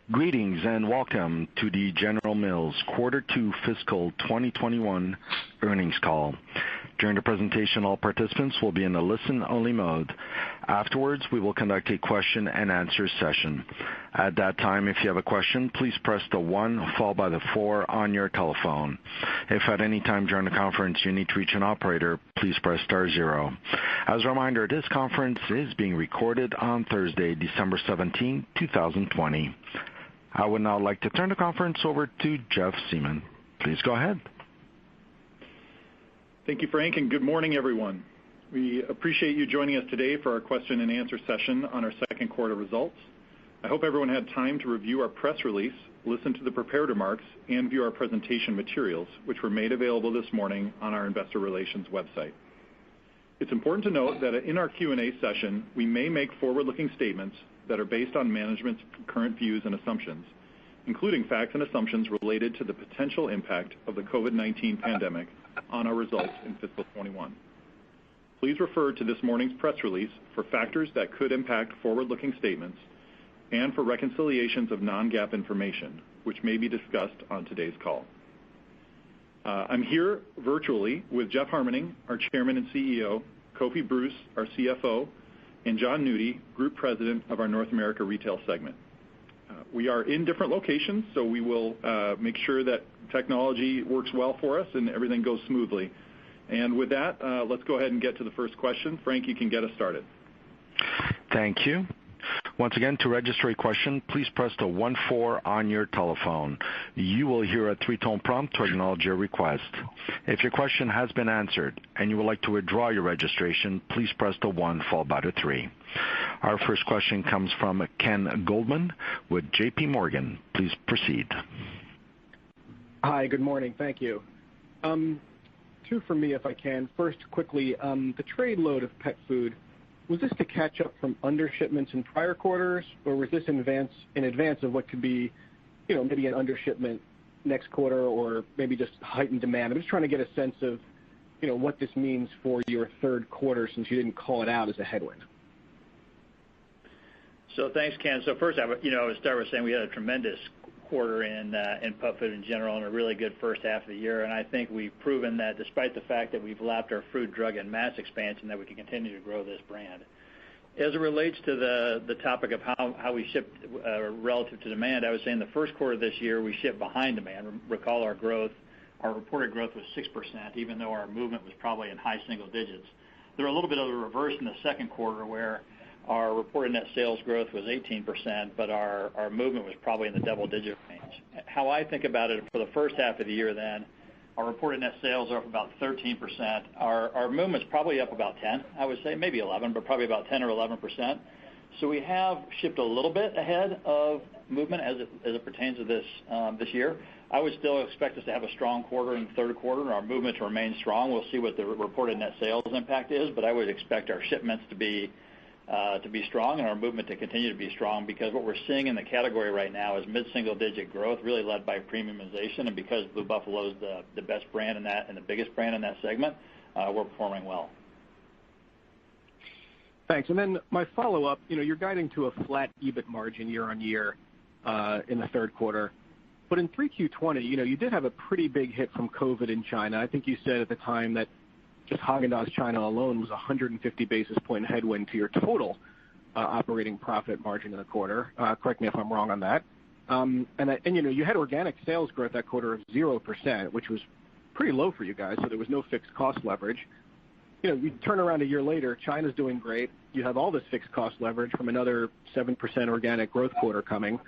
Greetings and welcome to the General Mills Quarter 2 Fiscal 2021 earnings call. During the presentation, all participants will be in a listen-only mode. Afterwards, we will conduct a question-and-answer session. At that time, if you have a question, please press the 1 followed by the 4 on your telephone. If at any time during the conference you need to reach an operator, please press star 0. As a reminder, this conference is being recorded on Thursday, December 17, 2020. I would now like to turn the conference over to Jeff Siemon. Please go ahead. Thank you, Frank, and good morning, everyone. We appreciate you joining us today for our question and answer session on our second quarter results. I hope everyone had time to review our press release, listen to the prepared remarks, and view our presentation materials, which were made available this morning on our investor relations website. It's important to note that in our Q&A session, we may make forward-looking statements that are based on management's current views and assumptions, including facts and assumptions related to the potential impact of the COVID-19 pandemic on our results in fiscal 21. Please refer to this morning's press release for factors that could impact forward-looking statements and for reconciliations of non-GAAP information, which may be discussed on today's call. I'm here virtually with Jeff Harmening, our Chairman and CEO, Kofi Bruce, our CFO, and Jon Nudi, Group President of our North America Retail segment. We are in different locations, so we will make sure that technology works well for us and everything goes smoothly. And with that, let's go ahead and get to the first question. Frank, you can get us started. Thank you. Once again, to register a question, please press the 1-4 on your telephone. You will hear a 3-tone prompt to acknowledge your request. If your question has been answered and you would like to withdraw your registration, please press the 1 followed by the 3. Our first question comes from Ken Goldman with J.P. Morgan. Please proceed. Hi, good morning. Thank you. 2 for me, if I can. First, quickly, the trade load of pet food, was this to catch up from undershipments in prior quarters, or was this in advance of what could be, maybe an undershipment next quarter or maybe just heightened demand? I'm just trying to get a sense of, what this means for your third quarter since you didn't call it out as a headwind. So thanks, Ken. So first, I would start with saying we had a tremendous quarter in pet food in general and a really good first half of the year. And I think we've proven that despite the fact that we've lapped our food, drug, and mass expansion, that we can continue to grow this brand. As it relates to the topic of how we shipped relative to demand, I was saying the first quarter of this year we shipped behind demand. Recall our reported growth was 6%, even though our movement was probably in high single digits. There were a little bit of a reverse in the second quarter where our reported net sales growth was 18%, but our movement was probably in the double-digit range. How I think about it for the first half of the year then, our reported net sales are up about 13%. Our movement's probably up about 10, I would say, maybe 11, but probably about 10 or 11%. So we have shipped a little bit ahead of movement as it pertains to this year. I would still expect us to have a strong quarter in the third quarter and our movement to remain strong. We'll see what the reported net sales impact is, but I would expect our shipments to be strong and our movement to continue to be strong because what we're seeing in the category right now is mid-single digit growth, really led by premiumization, and because Blue Buffalo is the best brand in that and the biggest brand in that segment, we're performing well. Thanks. And then my follow-up, you're guiding to a flat EBIT margin year on year in the third quarter. But in 3Q20, you did have a pretty big hit from COVID in China. I think you said at the time that just Haagen-Dazs China alone was 150 basis point headwind to your total operating profit margin in the quarter. Correct me if I'm wrong on that. And you had organic sales growth that quarter of 0%, which was pretty low for you guys, so there was no fixed cost leverage. You turn around a year later, China's doing great. You have all this fixed cost leverage from another 7% organic growth quarter coming.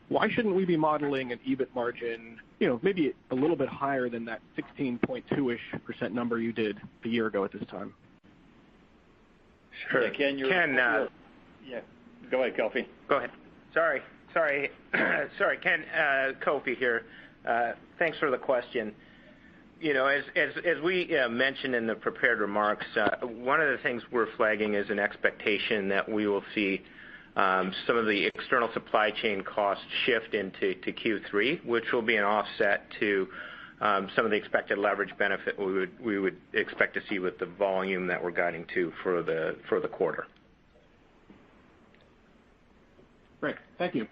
Why shouldn't we be modeling an EBIT margin, maybe a little bit higher than that 16.2-ish% number you did a year ago at this time? Sure. Ken, yeah. Go ahead, Kofi. Go ahead. Sorry, Ken. Kofi here. Thanks for the question. As we mentioned in the prepared remarks, one of the things we're flagging is an expectation that we will see some of the external supply chain costs shift into Q3, which will be an offset to some of the expected leverage benefit we would expect to see with the volume that we're guiding to for the quarter. Great. Thank you.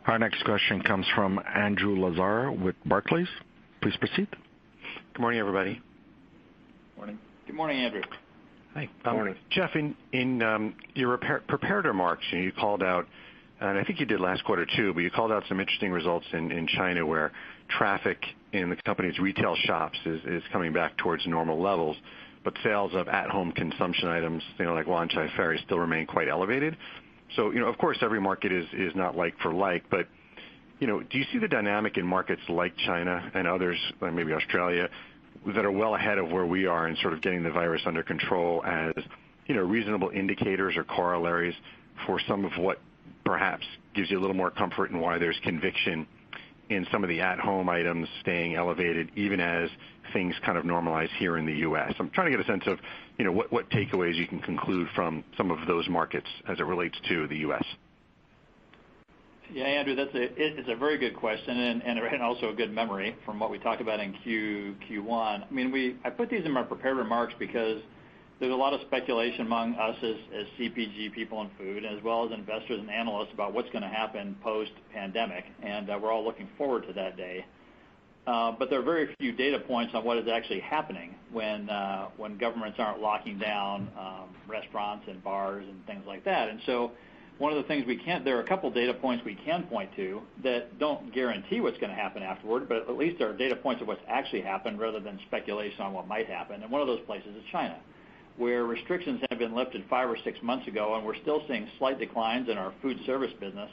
Our next question comes from Andrew Lazar with Barclays. Please proceed. Good morning, everybody. Morning. Good morning, Andrew. Hi. Good morning. Jeff, in your prepared remarks, you called out, and I think you did last quarter too, but you called out some interesting results in China where traffic in the company's retail shops is coming back towards normal levels, but sales of at-home consumption items, like Wanchai Ferry, still remain quite elevated. So, of course, every market is not like for like, but do you see the dynamic in markets like China and others, like maybe Australia, that are well ahead of where we are in sort of getting the virus under control as, reasonable indicators or corollaries for some of what perhaps gives you a little more comfort in why there's conviction in some of the at-home items staying elevated even as things kind of normalize here in the U.S.? I'm trying to get a sense of, what takeaways you can conclude from some of those markets as it relates to the U.S. Yeah, Andrew, it's a very good question and also a good memory from what we talked about in Q1. I mean, I put these in my prepared remarks because there's a lot of speculation among us as CPG people in food, as well as investors and analysts about what's going to happen post-pandemic, and we're all looking forward to that day. But there are very few data points on what is actually happening when governments aren't locking down restaurants and bars and things like that. And so one of the things there are a couple data points we can point to that don't guarantee what's going to happen afterward, but at least there are data points of what's actually happened rather than speculation on what might happen. And one of those places is China, where restrictions have been lifted 5 or 6 months ago, and we're still seeing slight declines in our food service business,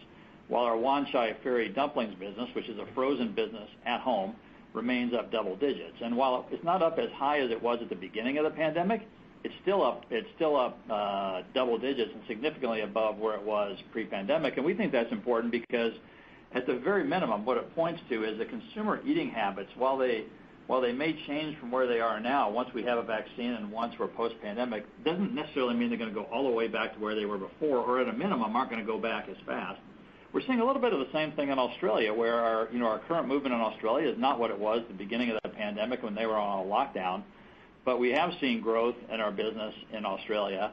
while our Wanchai Ferry dumplings business, which is a frozen business at home, remains up double digits. And while it's not up as high as it was at the beginning of the pandemic, it's still up double digits and significantly above where it was pre-pandemic. And we think that's important because at the very minimum, what it points to is the consumer eating habits, while they may change from where they are now once we have a vaccine and once we're post-pandemic, doesn't necessarily mean they're going to go all the way back to where they were before, or at a minimum aren't going to go back as fast. We're seeing a little bit of the same thing in Australia, where our current movement in Australia is not what it was at the beginning of the pandemic when they were on a lockdown. But we have seen growth in our business in Australia,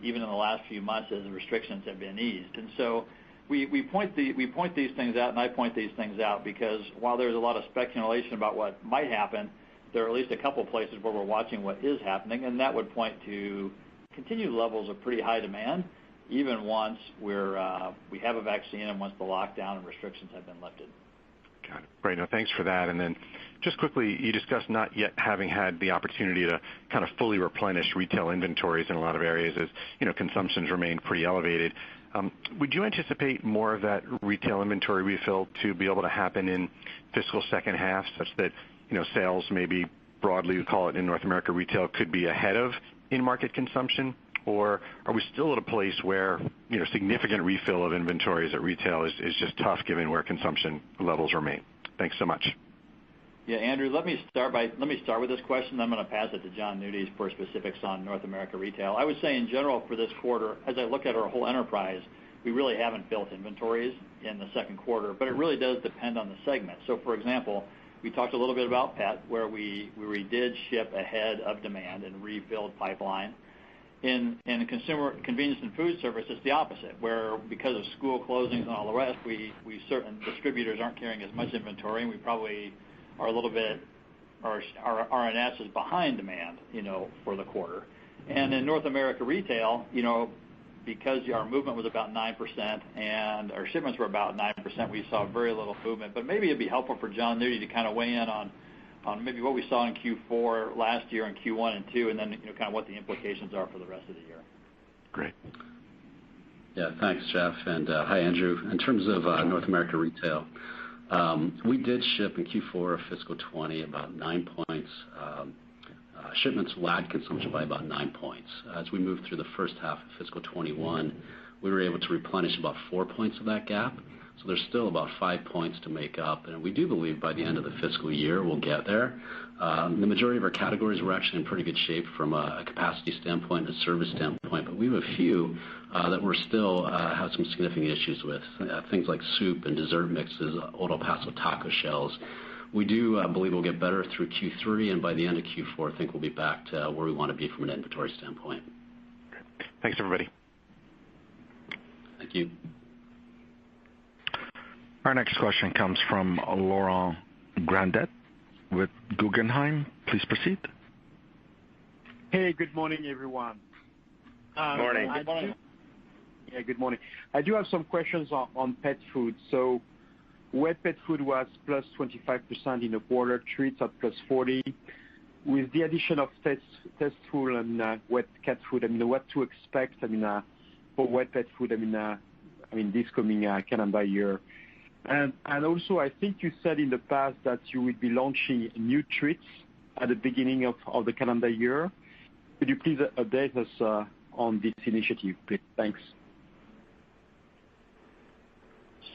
even in the last few months as the restrictions have been eased. And so we point these things out, and I point these things out because while there's a lot of speculation about what might happen, there are at least a couple of places where we're watching what is happening, and that would point to continued levels of pretty high demand, even once we have a vaccine and once the lockdown and restrictions have been lifted. Got it. Great. No, thanks for that. And then just quickly, you discussed not yet having had the opportunity to kind of fully replenish retail inventories in a lot of areas as, consumptions remain pretty elevated. Would you anticipate more of that retail inventory refill to be able to happen in fiscal second half such that, sales maybe broadly, we call it in North America retail, could be ahead of in-market consumption? Or are we still at a place where, significant refill of inventories at retail is just tough given where consumption levels remain? Thanks so much. Yeah, Andrew, let me start with this question. I'm going to pass it to John Nudes for specifics on North America retail. I would say in general for this quarter, as I look at our whole enterprise, we really haven't built inventories in the second quarter, but it really does depend on the segment. So, for example, we talked a little bit about pet, where we did ship ahead of demand and refilled pipeline. In consumer convenience and food service, it's the opposite, where because of school closings and all the rest, certain distributors aren't carrying as much inventory, and we probably are a little bit, our RNS is behind demand, for the quarter. And in North America retail, because our movement was about 9% and our shipments were about 9%, we saw very little movement. But maybe it'd be helpful for John Nudes to kind of weigh in on maybe what we saw in Q4 last year and Q1 and 2, and then kind of what the implications are for the rest of the year. Great. Yeah, thanks, Jeff, and hi, Andrew. In terms of North America retail, we did ship in Q4 of fiscal 20 about 9 points. Shipments lagged consumption by about 9 points. As we moved through the first half of fiscal 21, we were able to replenish about 4 points of that gap. So there's still about 5 points to make up, and we do believe by the end of the fiscal year we'll get there. The majority of our categories were actually in pretty good shape from a capacity standpoint and a service standpoint, but we have a few that we're still have some significant issues with, things like soup and dessert mixes, Old El Paso taco shells. We do believe we'll get better through Q3, and by the end of Q4, I think we'll be back to where we want to be from an inventory standpoint. Thanks, everybody. Thank you. Our next question comes from Laurent Grandet with Guggenheim. Please proceed. Hey, good morning, everyone. Morning. Good morning. Yeah, good morning. I do have some questions on pet food. So wet pet food was plus 25% in the quarter, treats at plus 40. With the addition of Tastefuls and wet cat food, what to expect, for wet pet food, this coming calendar year. And also, I think you said in the past that you would be launching new treats at the beginning of the calendar year. Could you please update us on this initiative, please? Thanks.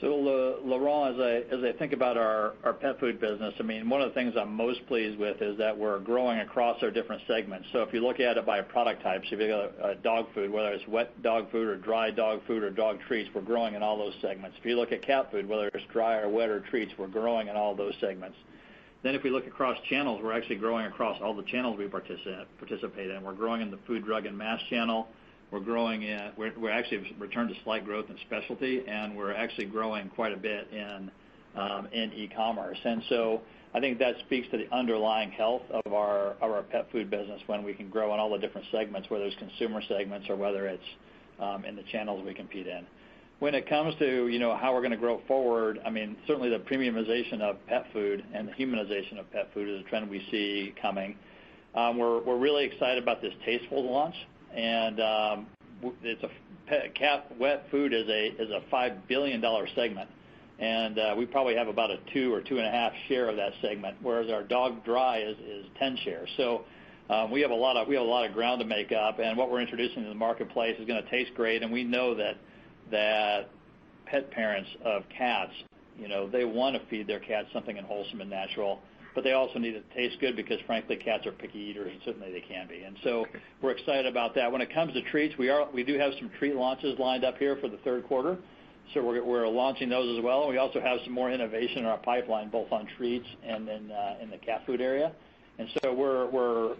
So, Laurent, as I think about our pet food business, one of the things I'm most pleased with is that we're growing across our different segments. So if you look at it by product types, if you got dog food, whether it's wet dog food or dry dog food or dog treats, we're growing in all those segments. If you look at cat food, whether it's dry or wet or treats, we're growing in all those segments. Then if we look across channels, we're actually growing across all the channels we participate in. We're growing in the food, drug, and mass channel. We're actually returned to slight growth in specialty, and we're actually growing quite a bit in e-commerce. And so I think that speaks to the underlying health of our pet food business when we can grow in all the different segments, whether it's consumer segments or whether it's in the channels we compete in. When it comes to how we're going to grow forward, certainly the premiumization of pet food and the humanization of pet food is a trend we see coming. We're really excited about this Tastefuls launch. And it's cat wet food is a $5 billion segment, and we probably have about a 2 or 2.5 share of that segment, whereas our dog dry is 10 shares. So we have a lot of ground to make up, and what we're introducing to the marketplace is going to taste great. And we know that pet parents of cats, they want to feed their cats something wholesome and natural. But they also need it to taste good because, frankly, cats are picky eaters, and certainly they can be. And so we're excited about that. When it comes to treats, we do have some treat launches lined up here for the third quarter. So we're launching those as well. And we also have some more innovation in our pipeline, both on treats and in the cat food area. And so we're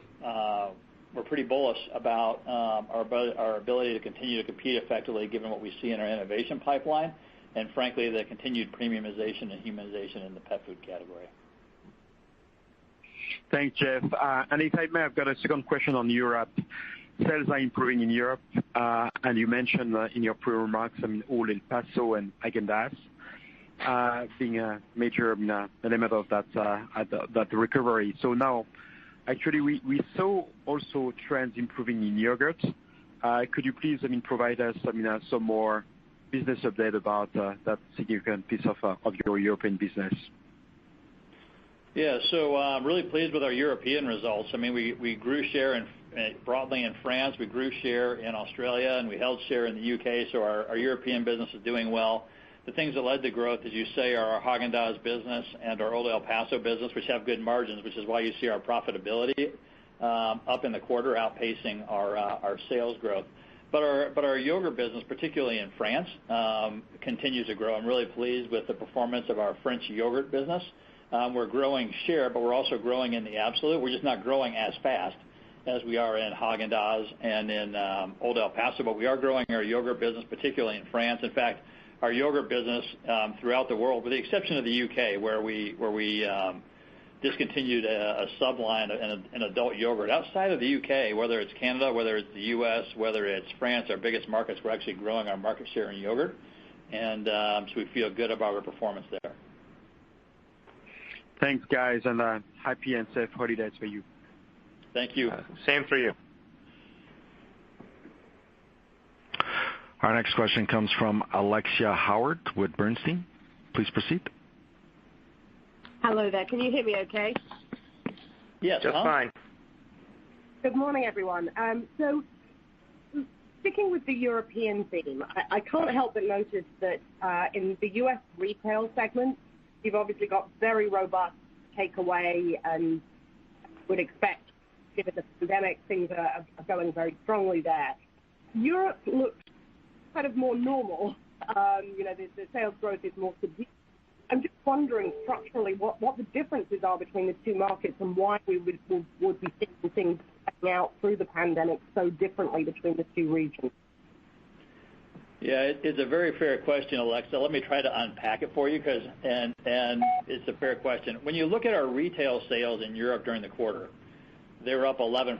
pretty bullish about our ability to continue to compete effectively, given what we see in our innovation pipeline, and frankly, the continued premiumization and humanization in the pet food category. Thanks, Jeff. And if I may, I've got a second question on Europe. Sales are improving in Europe, and you mentioned in your pre-remarks, Old El Paso and Häagen-Dazs being a major element of that recovery. So now, actually, we saw also trends improving in yogurt. Could you please provide us some more business update about that significant piece of your European business? Yeah, so I'm really pleased with our European results. We grew share broadly in France, we grew share in Australia, and we held share in the UK, so our European business is doing well. The things that led to growth, as you say, are our Häagen-Dazs business and our Old El Paso business, which have good margins, which is why you see our profitability up in the quarter, outpacing our sales growth. But our yogurt business, particularly in France, continues to grow. I'm really pleased with the performance of our French yogurt business. We're growing share, but we're also growing in the absolute. We're just not growing as fast as we are in Häagen-Dazs and in Old El Paso, but we are growing our yogurt business, particularly in France. In fact, our yogurt business throughout the world, with the exception of the UK, where we discontinued a subline in adult yogurt. Outside of the UK, whether it's Canada, whether it's the US, whether it's France, our biggest markets, we're actually growing our market share in yogurt, and so we feel good about our performance there. Thanks, guys, and happy and safe holidays for you. Thank you. Same for you. Our next question comes from Alexia Howard with Bernstein. Please proceed. Hello there. Can you hear me okay? Yes, just fine. Good morning, everyone. So sticking with the European theme, I can't help but notice that in the U.S. retail segment, you've obviously got very robust takeaway and would expect, given the pandemic, things are going very strongly there. Europe looks kind of more normal. The sales growth is more subdued. I'm just wondering structurally what the differences are between the two markets and why we would be seeing things playing out through the pandemic so differently between the two regions. Yeah, it's a very fair question, Alexa. Let me try to unpack it for you and it's a fair question. When you look at our retail sales in Europe during the quarter, they were up 11%.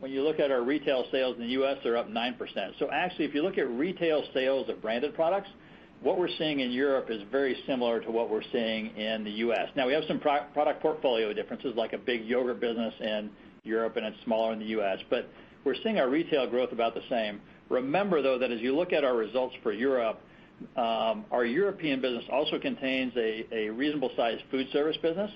When you look at our retail sales in the U.S., they're up 9%. So actually, if you look at retail sales of branded products, what we're seeing in Europe is very similar to what we're seeing in the U.S. Now, we have some product portfolio differences, like a big yogurt business in Europe and it's smaller in the U.S., but we're seeing our retail growth about the same. Remember, though, that as you look at our results for Europe, our European business also contains a reasonable-sized food service business.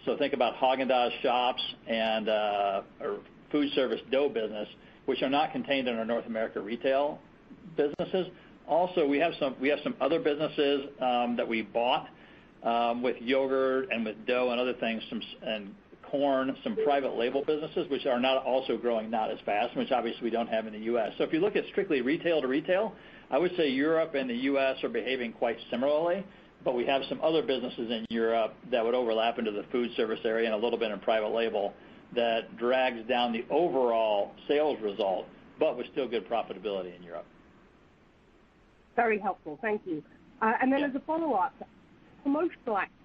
So think about Haagen-Dazs shops and or food service dough business, which are not contained in our North America retail businesses. Also, we have some other businesses that we bought with yogurt and with dough and other things, and corn, some private label businesses, which are not also growing not as fast, which obviously we don't have in the U.S. So if you look at strictly retail to retail, I would say Europe and the U.S. are behaving quite similarly, but we have some other businesses in Europe that would overlap into the food service area and a little bit in private label that drags down the overall sales result, but with still good profitability in Europe. Very helpful. Thank you. And then as a follow-up, promotional activity,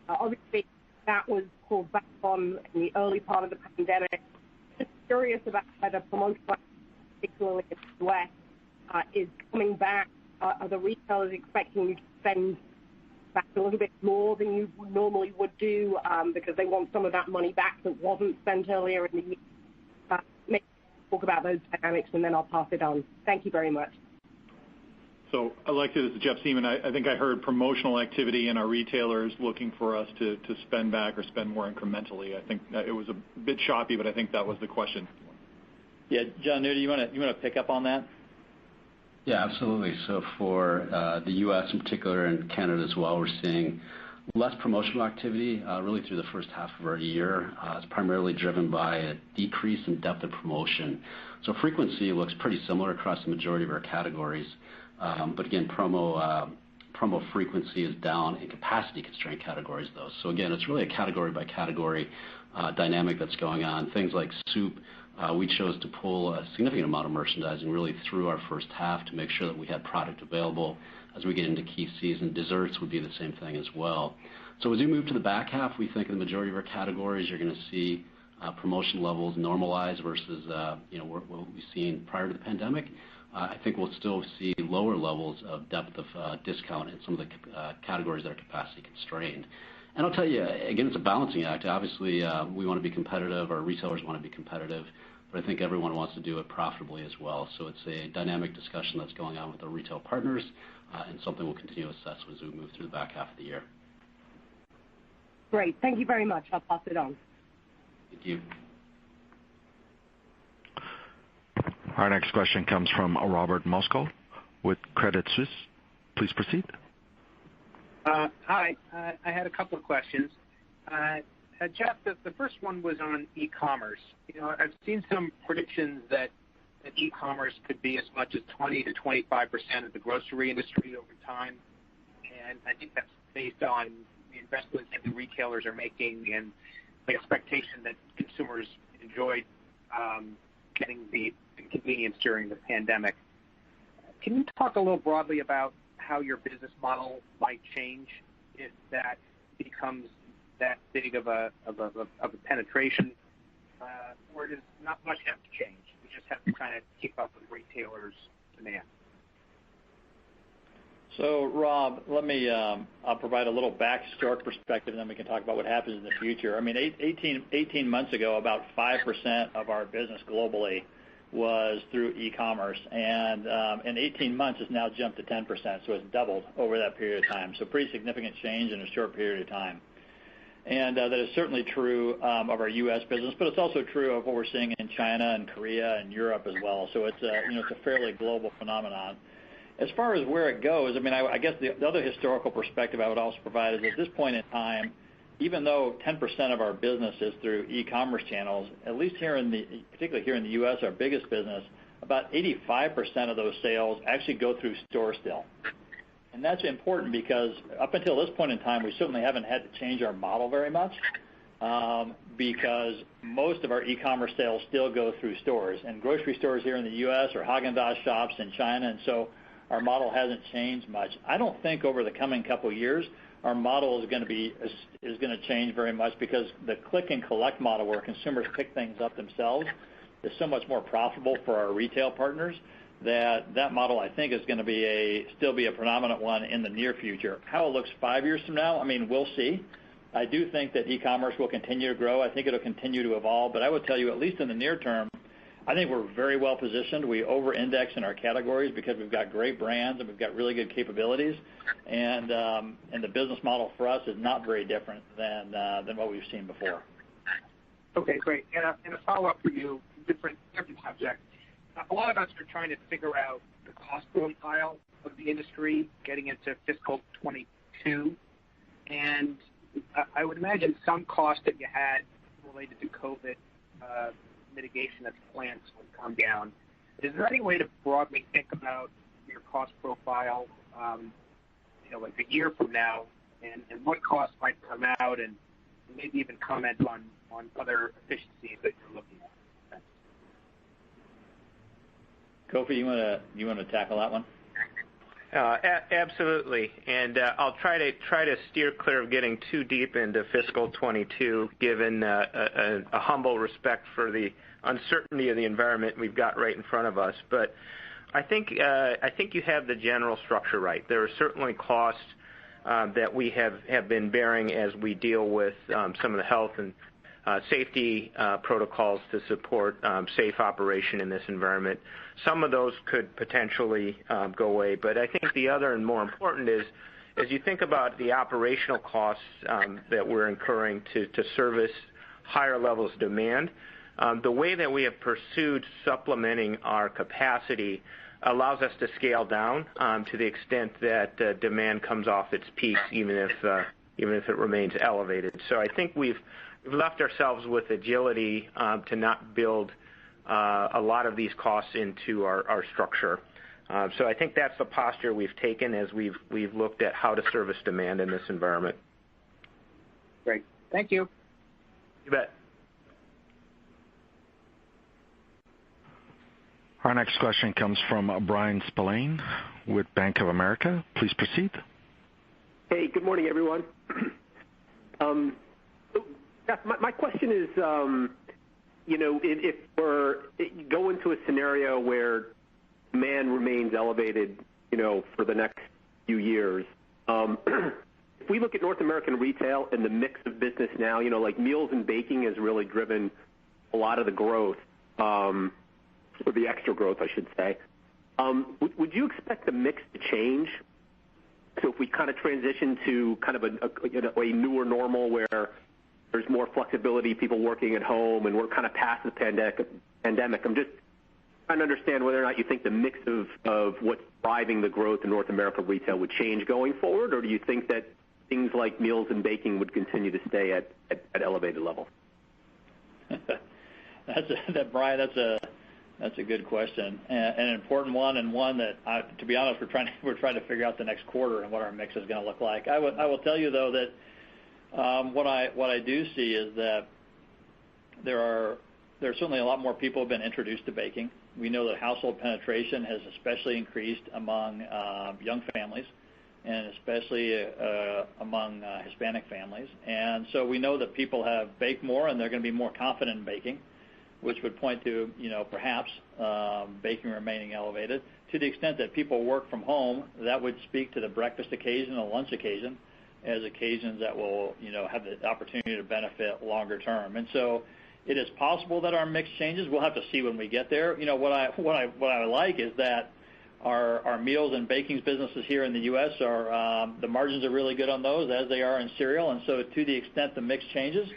obviously that was pulled back on in the early part of the pandemic. Just curious about whether promotional activity, particularly in the U.S., is coming back. Are the retailers expecting you to spend back a little bit more than you normally would do because they want some of that money back that wasn't spent earlier in the year? Maybe talk about those dynamics and then I'll pass it on. Thank you very much. So, Alexa, this is Jeff Seaman. I think I heard promotional activity and our retailers looking for us to spend back or spend more incrementally. I think it was a bit choppy, but I think that was the question. Yeah, John Nudy, you want to pick up on that? Yeah, absolutely. So for the U.S. in particular and Canada as well, we're seeing less promotional activity really through the first half of our year. It's primarily driven by a decrease in depth of promotion. So frequency looks pretty similar across the majority of our categories. But again, promo frequency is down in capacity-constrained categories, though. So again, it's really a category-by-category dynamic that's going on. Things like soup, we chose to pull a significant amount of merchandising really through our first half to make sure that we had product available as we get into key season. Desserts would be the same thing as well. So as we move to the back half, we think in the majority of our categories, you're going to see promotion levels normalize versus what we've seen prior to the pandemic. I think we'll still see lower levels of depth of discount in some of the categories that are capacity constrained. And I'll tell you, again, it's a balancing act. Obviously, we want to be competitive. Our retailers want to be competitive. But I think everyone wants to do it profitably as well. So it's a dynamic discussion that's going on with our retail partners and something we'll continue to assess as we move through the back half of the year. Great. Thank you very much. I'll pass it on. Thank you. Our next question comes from Robert Moskow with Credit Suisse. Please proceed. Hi. I had a couple of questions. Jeff, the first one was on e-commerce. I've seen some predictions that e-commerce could be as much as 20 to 25% of the grocery industry over time, and I think that's based on the investments that the retailers are making and the expectation that consumers enjoyed getting the convenience during the pandemic. Can you talk a little broadly about how your business model might change if that becomes that big of a penetration, or does not much have to change? We just have to kind of keep up with retailers' demand. So, Rob, I'll provide a little backstory perspective, and then we can talk about what happens in the future. I mean, 18 months ago, about 5% of our business globally was through e-commerce, and in 18 months, it's now jumped to 10%, so it's doubled over that period of time. So pretty significant change in a short period of time. And that is certainly true of our U.S. business, but it's also true of what we're seeing in China and Korea and Europe as well. So it's a fairly global phenomenon. As far as where it goes, I mean, I guess the other historical perspective I would also provide is at this point in time, even though 10% of our business is through e-commerce channels, at least particularly here in the U.S., our biggest business, about 85% of those sales actually go through stores still. And that's important because up until this point in time, we certainly haven't had to change our model very much because most of our e-commerce sales still go through stores and grocery stores here in the U.S. or Haagen-Dazs shops in China. And so Our model hasn't changed much. I don't think over the coming couple of years our model is going to change very much, because the click and collect model where consumers pick things up themselves is so much more profitable for our retail partners that model, I think, is going to still be a predominant one in the near future. How it looks 5 years from now, we'll see. I do think that e-commerce will continue to grow. I think it'll continue to evolve. But I would tell you, at least in the near term, I think we're very well positioned. We over-index in our categories because we've got great brands and we've got really good capabilities. And the business model for us is not very different than what we've seen before. Okay, great. And a follow-up for you, different subject. A lot of us are trying to figure out the cost profile of the industry getting into fiscal 22. And I would imagine some cost that you had related to COVID mitigation at the plants would come down. Is there any way to broadly think about your cost profile, like a year from now, and what costs might come out, and maybe even comment on other efficiencies that you're looking at? Kofi, you want to tackle that one? Absolutely, and I'll try to steer clear of getting too deep into fiscal 22, given a humble respect for the uncertainty of the environment we've got right in front of us. But I think you have the general structure right. There are certainly costs that we have been bearing as we deal with some of the health and safety protocols to support safe operation in this environment. Some of those could potentially go away, but I think the other and more important is, as you think about the operational costs that we're incurring to service higher levels of demand, the way that we have pursued supplementing our capacity allows us to scale down to the extent that demand comes off its peaks, even if it remains elevated. So I think we've left ourselves with agility to not build a lot of these costs into our structure. So I think that's the posture we've taken as we've looked at how to service demand in this environment. Great. Thank you. You bet. Our next question comes from Bryan Spillane with Bank of America. Please proceed. Hey, good morning, everyone. My question is, if we're going to a scenario where demand remains elevated, for the next few years, if we look at North American retail and the mix of business now, like meals and baking has really driven a lot of the growth, or the extra growth, I should say. Would you expect the mix to change? So if we kind of transition to kind of a newer normal where there's more flexibility, people working at home, and we're kind of past the pandemic. I'm just trying to understand whether or not you think the mix of what's driving the growth in North America retail would change going forward, or do you think that things like meals and baking would continue to stay at elevated levels? Brian, that's a good question, and an important one, and one that, to be honest, we're trying to figure out the next quarter and what our mix is going to look like. I will tell you though that what I do see is that there's certainly a lot more people have been introduced to baking. We know that household penetration has especially increased among young families, and especially among Hispanic families. And so we know that people have baked more, and they're going to be more confident in baking, which would point to, perhaps baking remaining elevated. To the extent that people work from home, that would speak to the breakfast occasion and lunch occasion as occasions that will, have the opportunity to benefit longer term. And so it is possible that our mix changes. We'll have to see when we get there. What I like is that our meals and bakings businesses here in the U.S. are the margins are really good on those, as they are in cereal. And so to the extent the mix changes,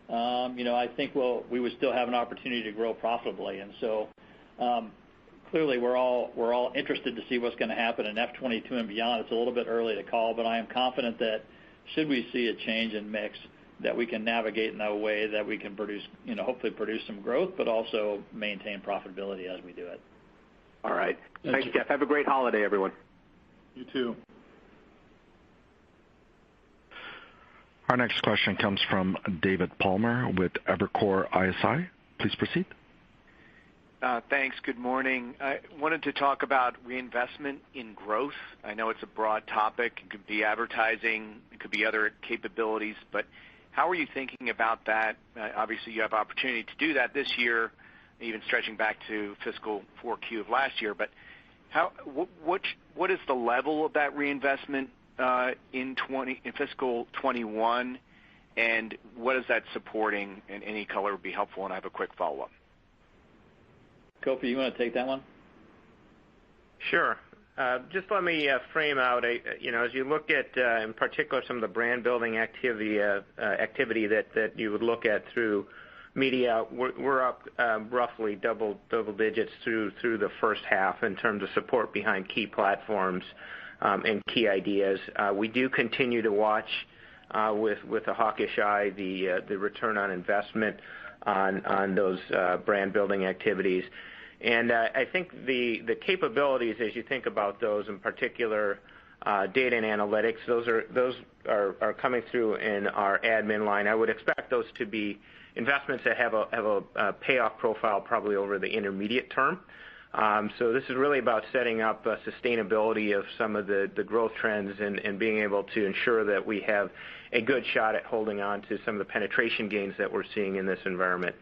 I think we would still have an opportunity to grow profitably. And so clearly we're all interested to see what's going to happen in F22 and beyond. It's a little bit early to call, but I am confident that should we see a change in mix, that we can navigate in a way that we can produce, hopefully produce some growth, but also maintain profitability as we do it. All right. Thanks, Jeff. Have a great holiday, everyone. You too. Our next question comes from David Palmer with Evercore ISI. Please proceed. Thanks. Good morning. I wanted to talk about reinvestment in growth. I know it's a broad topic. It could be advertising, it could be other capabilities, but how are you thinking about that? Obviously, you have opportunity to do that this year, even stretching back to fiscal 4Q of last year. But what is the level of that reinvestment in fiscal 21, and what is that supporting? And any color would be helpful. And I have a quick follow-up. Kofi, you want to take that one? Sure. Just let me frame out, as you look at, in particular, some of the brand building activity that you would look at through media. We're up roughly double digits through the first half in terms of support behind key platforms and key ideas. We do continue to watch with a hawkish eye the return on investment on those brand building activities. And I think the capabilities, as you think about those, in particular data and analytics, those are coming through in our admin line. I would expect those to be investments that have a payoff profile probably over the intermediate term. So this is really about setting up sustainability of some of the growth trends and being able to ensure that we have a good shot at holding on to some of the penetration gains that we're seeing in this environment.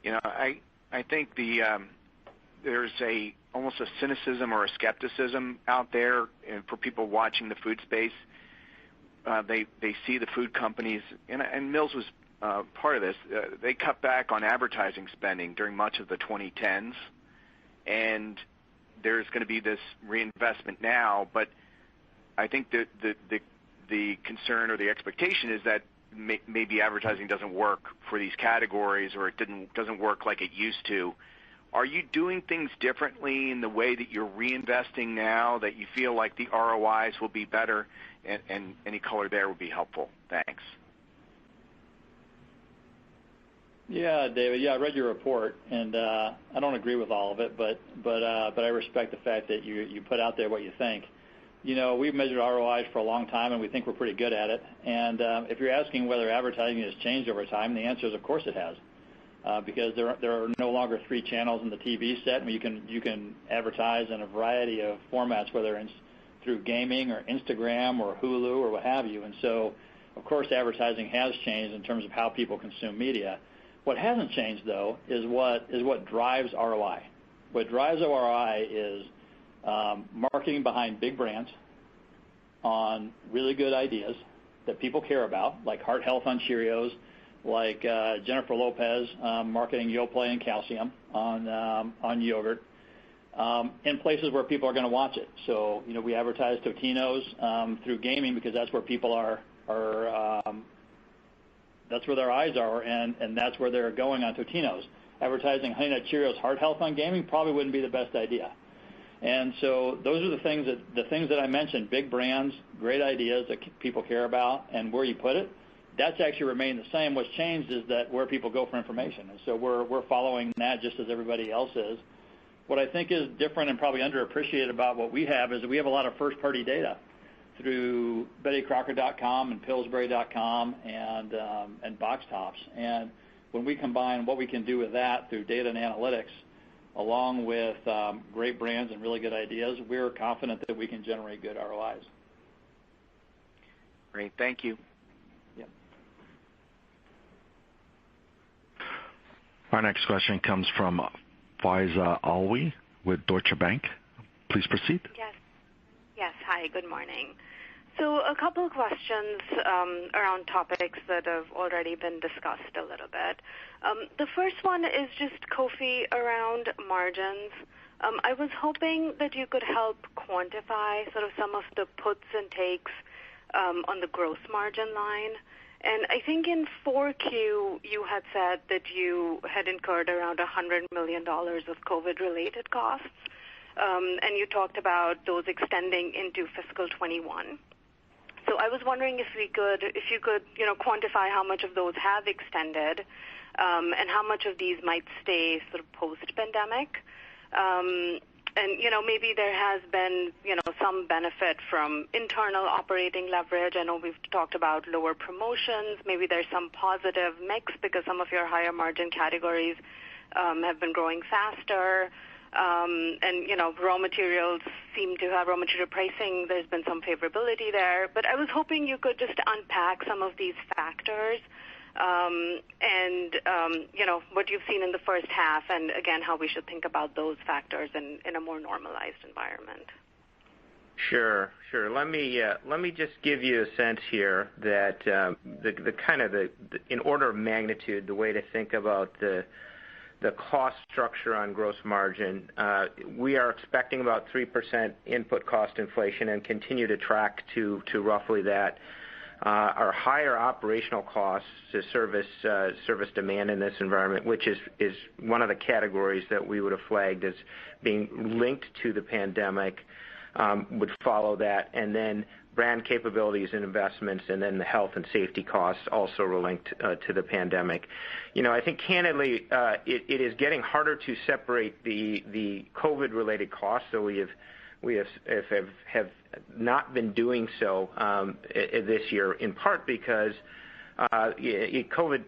I think there's almost a cynicism or a skepticism out there for people watching the food space. They see the food companies, and Mills was part of this. They cut back on advertising spending during much of the 2010s, and there's going to be this reinvestment now. But I think that the concern or the expectation is that maybe advertising doesn't work for these categories, or it doesn't work like it used to. Are you doing things differently in the way that you're reinvesting now that you feel like the ROIs will be better? And any color there would be helpful. Thanks. Yeah, David. Yeah, I read your report, and I don't agree with all of it, but I respect the fact that you put out there what you think. We've measured ROIs for a long time, and we think we're pretty good at it. And if you're asking whether advertising has changed over time, the answer is, of course, it has, because there are no longer 3 channels in the TV set, and you can advertise in a variety of formats, whether it's through gaming or Instagram or Hulu or what have you. And so, of course, advertising has changed in terms of how people consume media. What hasn't changed, though, is what drives ROI. What drives ROI is marketing behind big brands on really good ideas that people care about, like heart health on Cheerios, like Jennifer Lopez marketing Yoplait and calcium on yogurt, in places where people are going to watch it. So, we advertise Totino's through gaming because that's where people are that's where their eyes are, and that's where they're going on Totino's. Advertising Honey Nut Cheerios heart health on gaming probably wouldn't be the best idea. And so those are the things that I mentioned: big brands, great ideas that people care about, and where you put it. That's actually remained the same. What's changed is that where people go for information, and so we're following that just as everybody else is. What I think is different and probably underappreciated about what we have is that we have a lot of first-party data through BettyCrocker.com and Pillsbury.com and Box Tops. And when we combine what we can do with that through data and analytics, along with great brands and really good ideas, we're confident that we can generate good ROIs. Great. Thank you. Yeah. Our next question comes from Faiza Alwy with Deutsche Bank. Please proceed. Yes. Hi, good morning. So a couple of questions around topics that have already been discussed a little bit. The first one is just, Kofi, around margins. I was hoping that you could help quantify sort of some of the puts and takes on the gross margin line. And I think in 4Q, you had said that you had incurred around $100 million of COVID-related costs, and you talked about those extending into fiscal 21. So I was wondering if you could quantify how much of those have extended, and how much of these might stay sort of post-pandemic. maybe there has been, some benefit from internal operating leverage. I know we've talked about lower promotions. Maybe there's some positive mix because some of your higher margin categories have been growing faster. Raw materials seem to have raw material pricing. There's been some favorability there. But I was hoping you could just unpack some of these factors what you've seen in the first half, and again, how we should think about those factors in a more normalized environment. Sure. Let me just give you a sense here that in order of magnitude, the way to think about the cost structure on gross margin, we are expecting about 3% input cost inflation and continue to track to roughly that. Our higher operational costs to service demand in this environment, which is one of the categories that we would have flagged as being linked to the pandemic, would follow that, and then brand capabilities and investments, and then the health and safety costs also were linked to the pandemic. I think candidly, it is getting harder to separate the COVID-related costs, so we have not been doing so this year, in part because COVID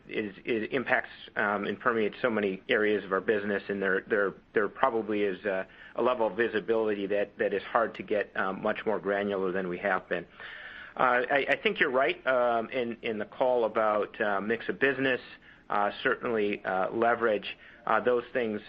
impacts and permeates so many areas of our business, and there probably is a level of visibility that is hard to get much more granular than we have been. I think you're right in the call about mix of business, certainly leverage. Those things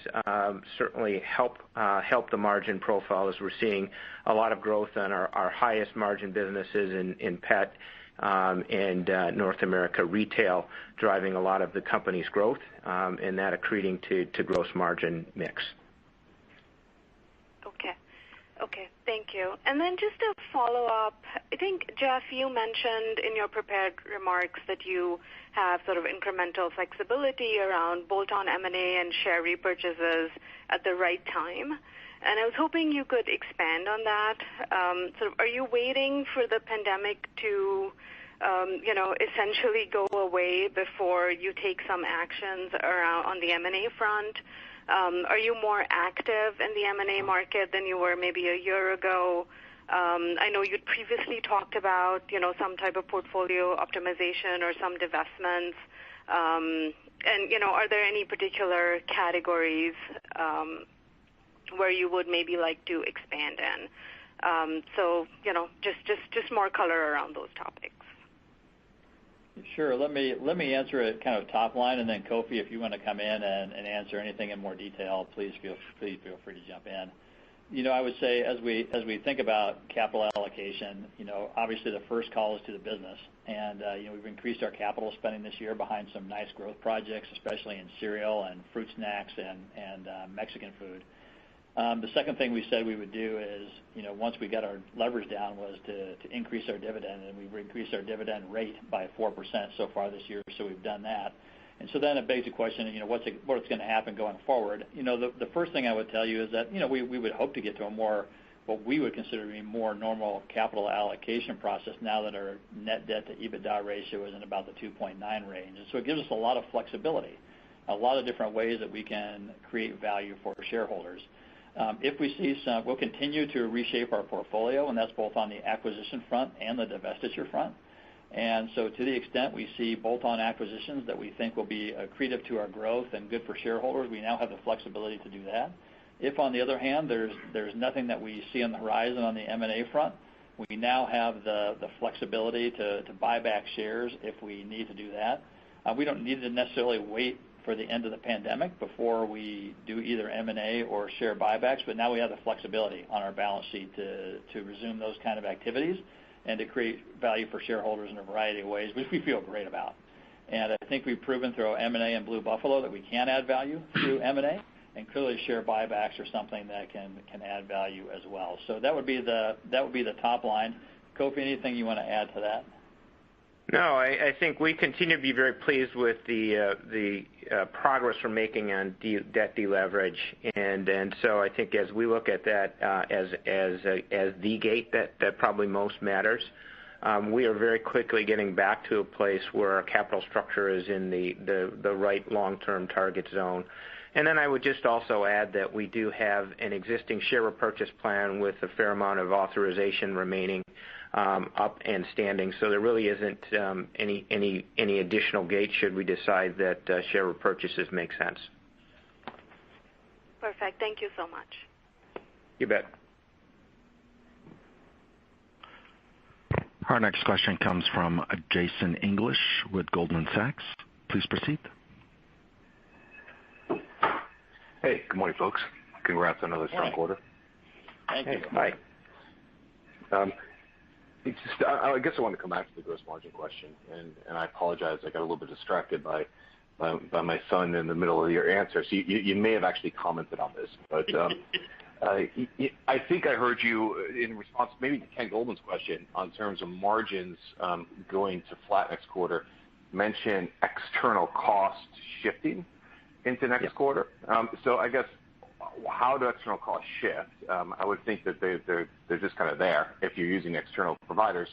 certainly help the margin profile as we're seeing a lot of growth on our highest margin businesses in pet and North America retail, driving a lot of the company's growth, and that accreting to gross margin mix. Okay, thank you. And then just to follow up, I think, Jeff, you mentioned in your prepared remarks that you have sort of incremental flexibility around bolt-on M&A and share repurchases at the right time. And I was hoping you could expand on that. Are you waiting for the pandemic to, essentially go away before you take some actions around on the M&A front? Are you more active in the M&A market than you were maybe a year ago? I know you'd previously talked about, some type of portfolio optimization or some divestments. Are there any particular categories where you would maybe like to expand in? Just more color around those topics. Sure. Let me answer it kind of top line, and then Kofi, if you want to come in and answer anything in more detail, please feel free to jump in. I would say as we think about capital allocation, obviously the first call is to the business, and we've increased our capital spending this year behind some nice growth projects, especially in cereal and fruit snacks and Mexican food. The second thing we said we would do is, once we got our leverage down, was to increase our dividend, and we've increased our dividend rate by 4% so far this year, so we've done that. And so then it begs the question, what's going to happen going forward? The first thing I would tell you is that, we would hope to get to a more, what we would consider to be more normal capital allocation process now that our net debt to EBITDA ratio is in about the 2.9 range. And so it gives us a lot of flexibility, a lot of different ways that we can create value for shareholders. If we see we'll continue to reshape our portfolio, and that's both on the acquisition front and the divestiture front. And so to the extent we see bolt-on acquisitions that we think will be accretive to our growth and good for shareholders, we now have the flexibility to do that. If, on the other hand, there's nothing that we see on the horizon on the M&A front, we now have the flexibility to buy back shares if we need to do that. We don't need to necessarily wait for the end of the pandemic before we do either M&A or share buybacks, but now we have the flexibility on our balance sheet to resume those kind of activities and to create value for shareholders in a variety of ways, which we feel great about. And I think we've proven through M&A and Blue Buffalo that we can add value through M&A, and clearly share buybacks are something that can add value as well. So that would be the top line. Kofi, anything you want to add to that? No, I think we continue to be very pleased with the progress we're making on debt deleverage, and so I think as we look at that as the gate that probably most matters, we are very quickly getting back to a place where our capital structure is in the right long-term target zone. And then I would just also add that we do have an existing share repurchase plan with a fair amount of authorization remaining up and standing. So there really isn't any additional gate should we decide that share repurchases make sense. Perfect. Thank you so much. You bet. Our next question comes from Jason English with Goldman Sachs. Please proceed. Hey, good morning, folks. Congrats on another strong quarter. Thank you. Hi. I guess I want to come back to the gross margin question, and I apologize. I got a little bit distracted by my son in the middle of your answer. So you may have actually commented on this, but I think I heard you in response maybe to Ken Goldman's question on terms of margins going to flat next quarter, mention external cost shifting into next quarter. So I guess how do external costs shift? I would think that they're just kind of there if you're using external providers.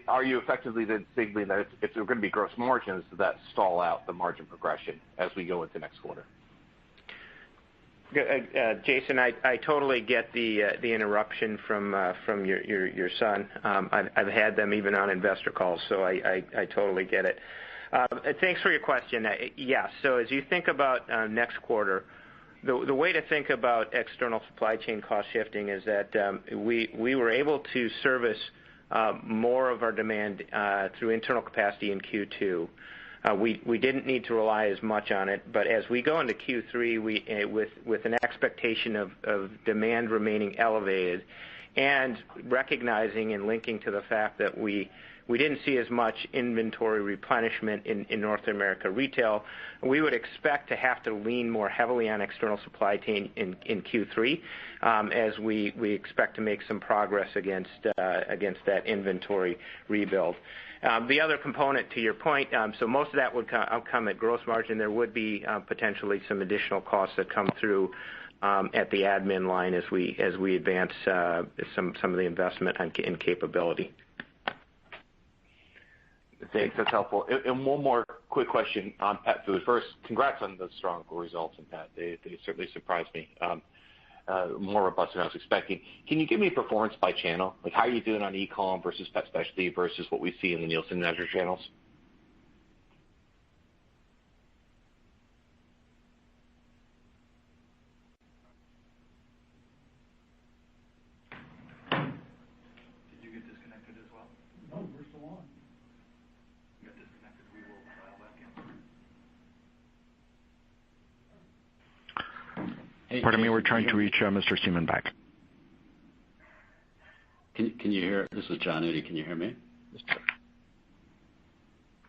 Are you effectively then signaling that if there are going to be gross margins that stall out the margin progression as we go into next quarter? Jason, I totally get the interruption from your son. I've had them even on investor calls, so I totally get it. Thanks for your question. Yes. So as you think about next quarter, the way to think about external supply chain cost shifting is that we were able to service more of our demand through internal capacity in Q2. We didn't need to rely as much on it, but as we go into Q3, with an expectation of demand remaining elevated and recognizing and linking to the fact that we didn't see as much inventory replenishment in North America retail, we would expect to have to lean more heavily on external supply chain in Q3 as we expect to make some progress against that inventory rebuild. The other component to your point, so most of that would come at gross margin. There would be potentially some additional costs that come through at the admin line as we advance some of the investment in capability. Thanks. That's helpful. And one more quick question on pet food. First, congrats on the strong results in pet. They certainly surprised me. More robust than I was expecting. Can you give me a performance by channel? Like how are you doing on e-com versus pet specialty versus what we see in the Nielsen measure channels? Did you get disconnected as well? No, we're still on. You got disconnected. We will dial back in. Pardon me, we're trying to reach Mr. Seaman back. Can you hear? This is John Udi. Can you hear me?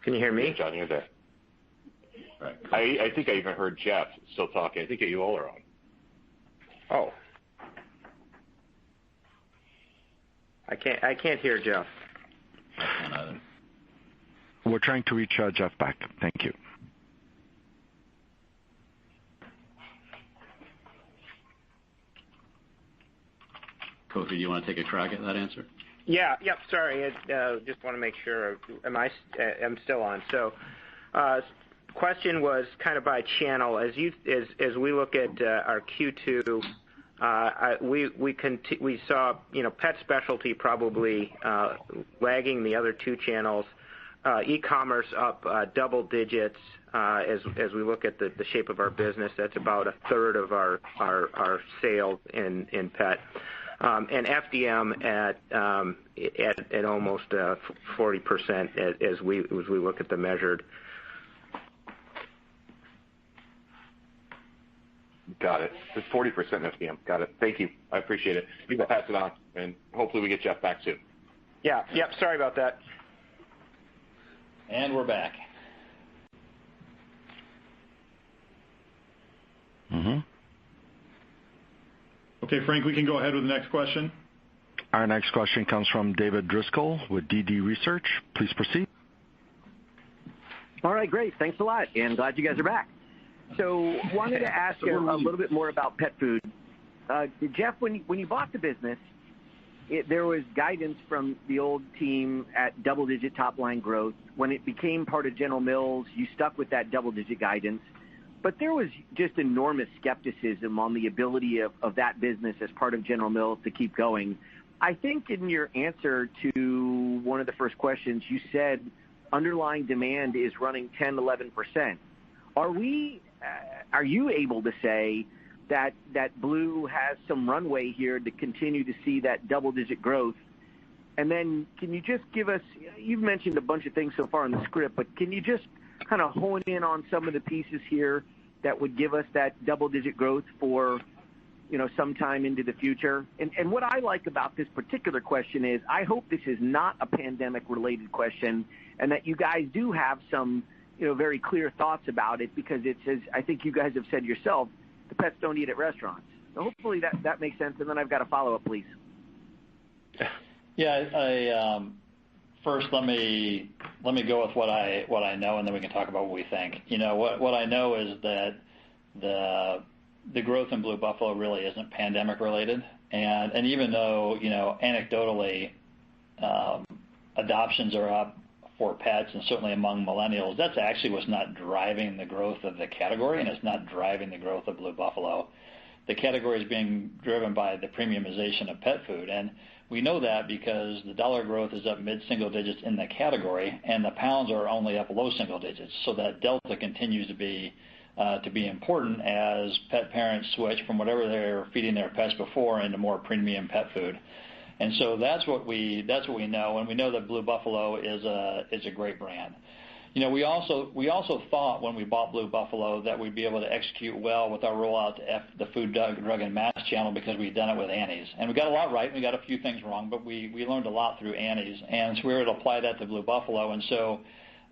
Can you hear me? Yeah, John, you're there. Right. I think I even heard Jeff still talking. I think you all are on. Oh. I can't hear Jeff. I can't either. We're trying to reach Jeff back. Thank you. Kofi, do you want to take a crack at that answer? Yeah. Yep. Sorry. Just want to make sure. I'm still on. So, question was kind of by channel. As we look at our Q2, we saw pet specialty probably lagging the other two channels. E-commerce up double digits. As we look at the shape of our business, that's about a third of our sales in pet. And FDM at almost 40% as we look at the measured. Got it. It's 40% FDM. Got it. Thank you. I appreciate it. You can pass it on, and hopefully we get Jeff back soon. Yeah. Yep. Sorry about that. And we're back. Mm-hmm. Okay, Frank, we can go ahead with the next question. Our next question comes from David Driscoll with DD Research. Please proceed. All right, great. Thanks a lot, and glad you guys are back. So wanted to ask a little bit more about pet food. Jeff, when you bought the business, there was guidance from the old team at double-digit top-line growth. When it became part of General Mills, you stuck with that double-digit guidance. but there was just enormous skepticism on the ability of that business as part of General Mills to keep going. I think in your answer to one of the first questions, you said underlying demand is running 10, 11%. Are you able to say that Blue has some runway here to continue to see that double-digit growth? And then can you just give us, you've mentioned a bunch of things so far in the script, but can you just kind of hone in on some of the pieces here that would give us that double-digit growth for, sometime into the future? And what I like about this particular question is I hope this is not a pandemic-related question and that you guys do have some, very clear thoughts about it, because it says, I think you guys have said yourself, the pets don't eat at restaurants. So hopefully that makes sense. And then I've got a follow-up, please. Yeah, first let me go with what I know, and then we can talk about what we think. What I know is that the growth in Blue Buffalo really isn't pandemic related, and even though anecdotally adoptions are up for pets and certainly among millennials, that's actually what's not driving the growth of the category, and it's not driving the growth of Blue Buffalo. The category is being driven by the premiumization of pet food, and we know that because the dollar growth is up mid-single digits in the category, and the pounds are only up low single digits. So that delta continues to be important as pet parents switch from whatever they're feeding their pets before into more premium pet food. And so that's what we know, and we know that Blue Buffalo is a great brand. We also thought when we bought Blue Buffalo that we'd be able to execute well with our rollout to the food, drug, and mass channel because we'd done it with Annie's. And we got a lot right, and we got a few things wrong, but we learned a lot through Annie's, and so we were able to apply that to Blue Buffalo. And so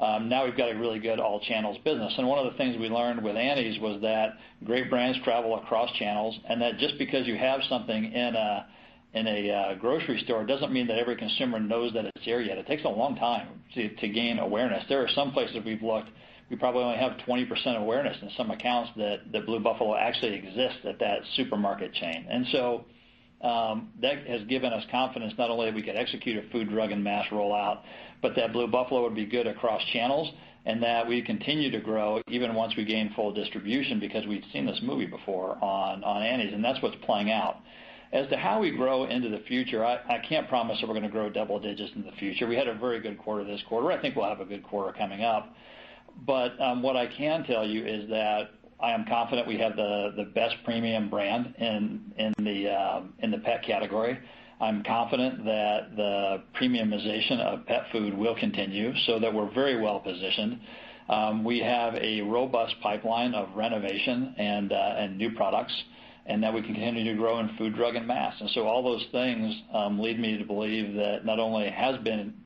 now we've got a really good all channels business. And one of the things we learned with Annie's was that great brands travel across channels, and that just because you have something in a grocery store doesn't mean that every consumer knows that it's there yet. It takes a long time to gain awareness. There are some places we've looked, we probably only have 20% awareness in some accounts that Blue Buffalo actually exists at that supermarket chain. And so that has given us confidence not only that we could execute a food, drug, and mass rollout, but that Blue Buffalo would be good across channels and that we continue to grow even once we gain full distribution, because we've seen this movie before on Annie's, and that's what's playing out. As to how we grow into the future, I can't promise that we're going to grow double digits in the future. We had a very good quarter this quarter. I think we'll have a good quarter coming up. But what I can tell you is that I am confident we have the best premium brand in the pet category. I'm confident that the premiumization of pet food will continue, so that we're very well positioned. We have a robust pipeline of renovation and new products, and that we can continue to grow in food, drug, and mass. And so all those things lead me to believe that not only has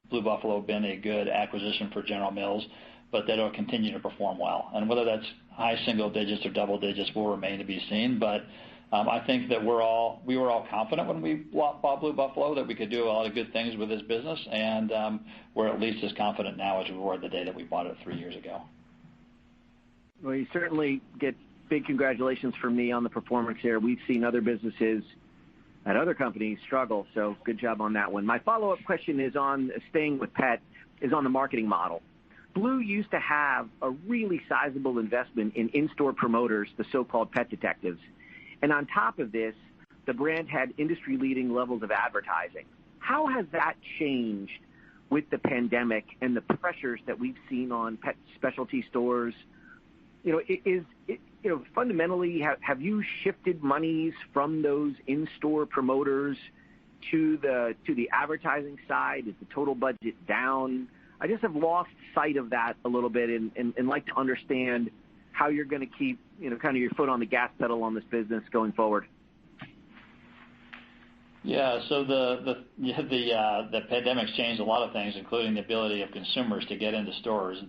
Blue Buffalo been a good acquisition for General Mills, but that it'll continue to perform well. And whether that's high single digits or double digits will remain to be seen. But I think that we were all confident when we bought Blue Buffalo that we could do a lot of good things with this business, and we're at least as confident now as we were the day that we bought it 3 years ago. Well, you certainly get big congratulations from me on the performance here. We've seen other businesses at other companies struggle, so good job on that one. My follow-up question is on staying with pet, is on the marketing model. Blue used to have a really sizable investment in in-store promoters, the so-called pet detectives. And on top of this, the brand had industry-leading levels of advertising. How has that changed with the pandemic and the pressures that we've seen on pet specialty stores? Fundamentally, have you shifted monies from those in-store promoters to the advertising side? Is the total budget down? I just have lost sight of that a little bit and like to understand how you're going to keep kind of your foot on the gas pedal on this business going forward. Yeah, so the pandemic's changed a lot of things, including the ability of consumers to get into stores.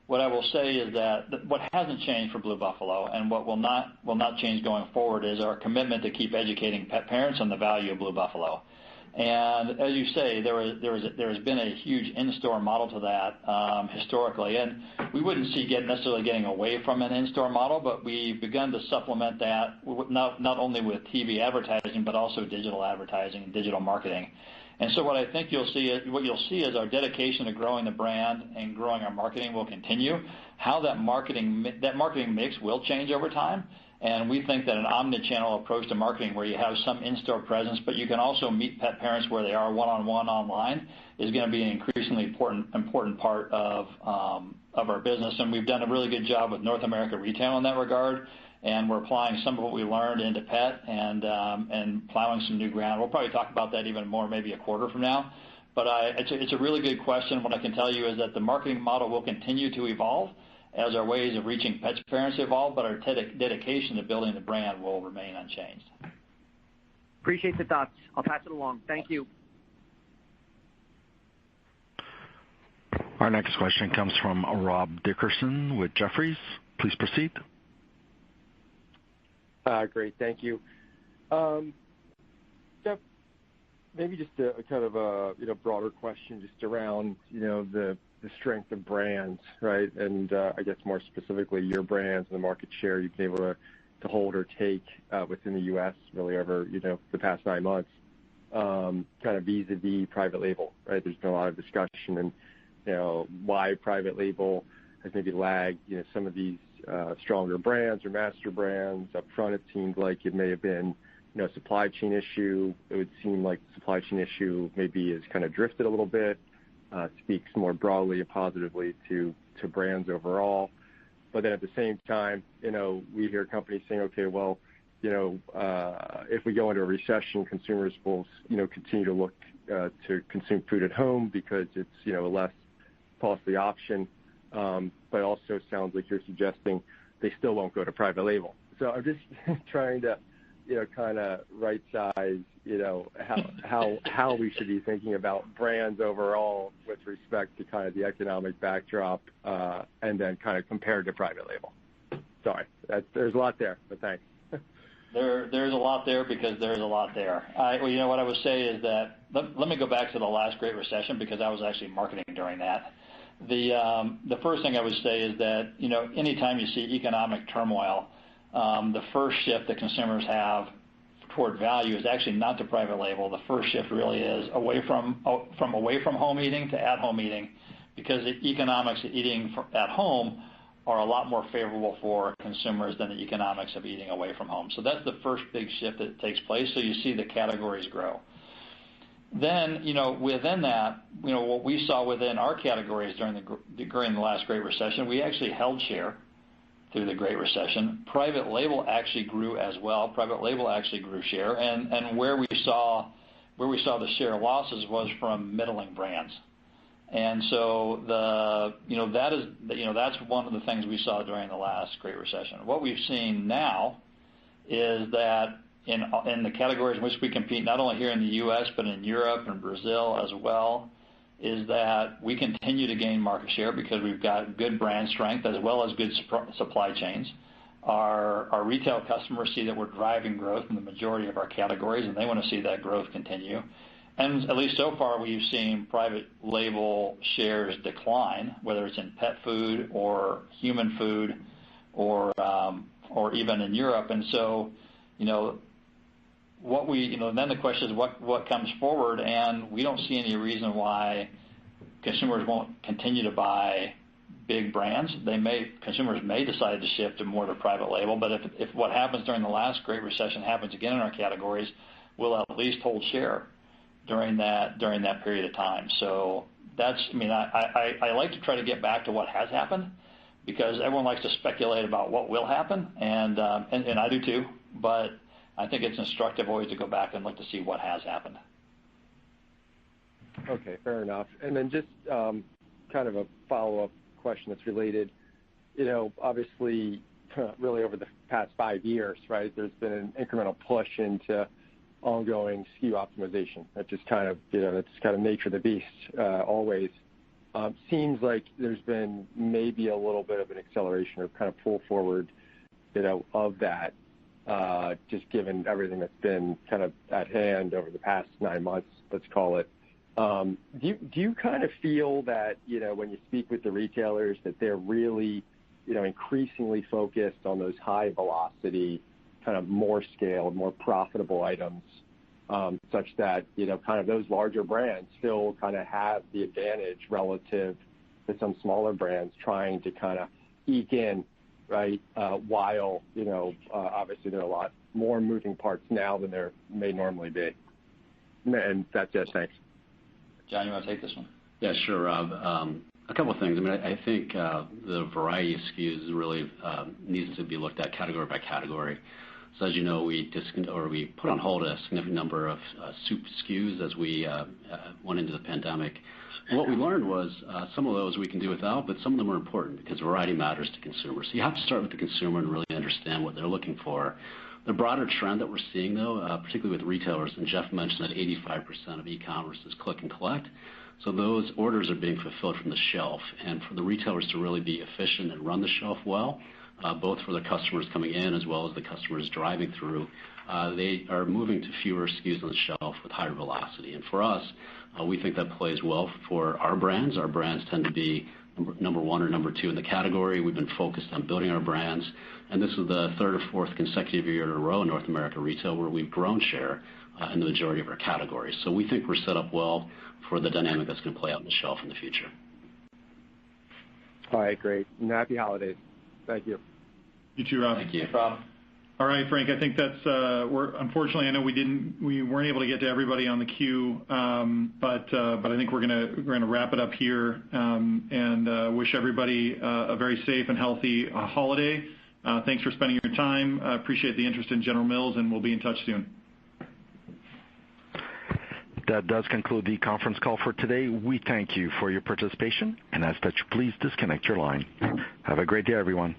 What I will say is that what hasn't changed for Blue Buffalo, and what will not change going forward, is our commitment to keep educating pet parents on the value of Blue Buffalo. And as you say, there has been a huge in-store model to that historically, and we wouldn't see necessarily getting away from an in-store model, but we've begun to supplement that not only with TV advertising but also digital advertising and digital marketing. And so what I think you'll see is our dedication to growing the brand and growing our marketing will continue. How that marketing mix will change over time. And we think that an omni-channel approach to marketing where you have some in-store presence, but you can also meet pet parents where they are one-on-one online is going to be an increasingly important part of our business. And we've done a really good job with North America retail in that regard. And we're applying some of what we learned into pet and plowing some new ground. We'll probably talk about that even more maybe a quarter from now. But it's a really good question. What I can tell you is that the marketing model will continue to evolve as our ways of reaching pet parents evolve, but our dedication to building the brand will remain unchanged. Appreciate the thoughts. I'll pass it along. Thank you. Our next question comes from Rob Dickerson with Jefferies. Please proceed. Great, thank you. Jeff, maybe just a kind of a broader question just around the strength of brands, right? And I guess more specifically your brands and the market share you've been able to hold or take within the U.S. really over the past 9 months, kind of vis-a-vis private label, right? There's been a lot of discussion and why private label has maybe lagged some of these stronger brands or master brands. Up front, it seemed like it may have been a supply chain issue. It would seem like the supply chain issue maybe has kind of drifted a little bit, speaks more broadly and positively to brands overall. But then at the same time, we hear companies saying, okay, well, if we go into a recession, consumers will continue to look to consume food at home because it's a less costly option. But also sounds like you're suggesting they still won't go to private label. So I'm just trying to, kind of right size, how we should be thinking about brands overall with respect to kind of the economic backdrop, and then kind of compared to private label. Sorry, there's a lot there, but thanks. There's a lot there because there's a lot there. What I would say is that let me go back to the last Great Recession because I was actually marketing during that. The first thing I would say is that anytime you see economic turmoil, the first shift that consumers have toward value is actually not to private label. The first shift really is away from home eating to at home eating, because the economics of eating at home are a lot more favorable for consumers than the economics of eating away from home. So that's the first big shift that takes place. So you see the categories grow. Then, within that, what we saw within our categories during the last Great Recession, we actually held share through the Great Recession. Private label actually grew as well. Private label actually grew share, and where we saw the share losses was from middling brands. And so that's one of the things we saw during the last Great Recession. What we've seen now is that in the categories in which we compete, not only here in the U.S., but in Europe and Brazil as well, is that we continue to gain market share because we've got good brand strength as well as good supply chains. Our retail customers see that we're driving growth in the majority of our categories, and they want to see that growth continue. And at least so far, we've seen private label shares decline, whether it's in pet food or human food or even in Europe. And so, then the question is what comes forward, and we don't see any reason why consumers won't continue to buy big brands. Consumers may decide to shift to more to private label, but if what happens during the last Great Recession happens again in our categories, we'll at least hold share during that period of time. So I like to try to get back to what has happened, because everyone likes to speculate about what will happen, and I do too, but I think it's instructive always to go back and look to see what has happened. Okay, fair enough. And then just kind of a follow-up question that's related. Obviously, really over the past 5 years, right, there's been an incremental push into ongoing SKU optimization. That's just kind of, that's kind of nature of the beast, always. Seems like there's been maybe a little bit of an acceleration or kind of pull forward, of that. just given everything that's been kind of at hand over the past 9 months, let's call it. Do you kind of feel that, when you speak with the retailers, that they're really, increasingly focused on those high velocity, kind of more scaled, more profitable items, such that, kind of those larger brands still kind of have the advantage relative to some smaller brands trying to kind of eke in, right? While, obviously there are a lot more moving parts now than there may normally be. And that's it. Thanks. John, you want to take this one? Yeah, sure, Rob. A couple of things. I think the variety of SKUs really needs to be looked at category by category. So as you know, we put on hold a significant number of soup SKUs as we went into the pandemic. And what we learned was some of those we can do without, but some of them are important because variety matters to consumers. So you have to start with the consumer and really understand what they're looking for. The broader trend that we're seeing, though, particularly with retailers, and Jeff mentioned that 85% of e-commerce is click and collect. So those orders are being fulfilled from the shelf. And for the retailers to really be efficient and run the shelf well, both for the customers coming in as well as the customers driving through, they are moving to fewer SKUs on the shelf with higher velocity. And for us, we think that plays well for our brands. Our brands tend to be number one or number two in the category. We've been focused on building our brands. And this is the third or fourth consecutive year in a row in North America retail where we've grown share in the majority of our categories. So we think we're set up well for the dynamic that's going to play out on the shelf in the future. All right, great. And happy holidays. Thank you. You too, Rob. Thank you. No problem. All right, Frank. I think that's. Unfortunately, I know we weren't able to get to everybody on the queue, but I think we're gonna wrap it up here and wish everybody a very safe and healthy holiday. Thanks for spending your time. Appreciate the interest in General Mills, and we'll be in touch soon. That does conclude the conference call for today. We thank you for your participation and ask that you please disconnect your line. Have a great day, everyone.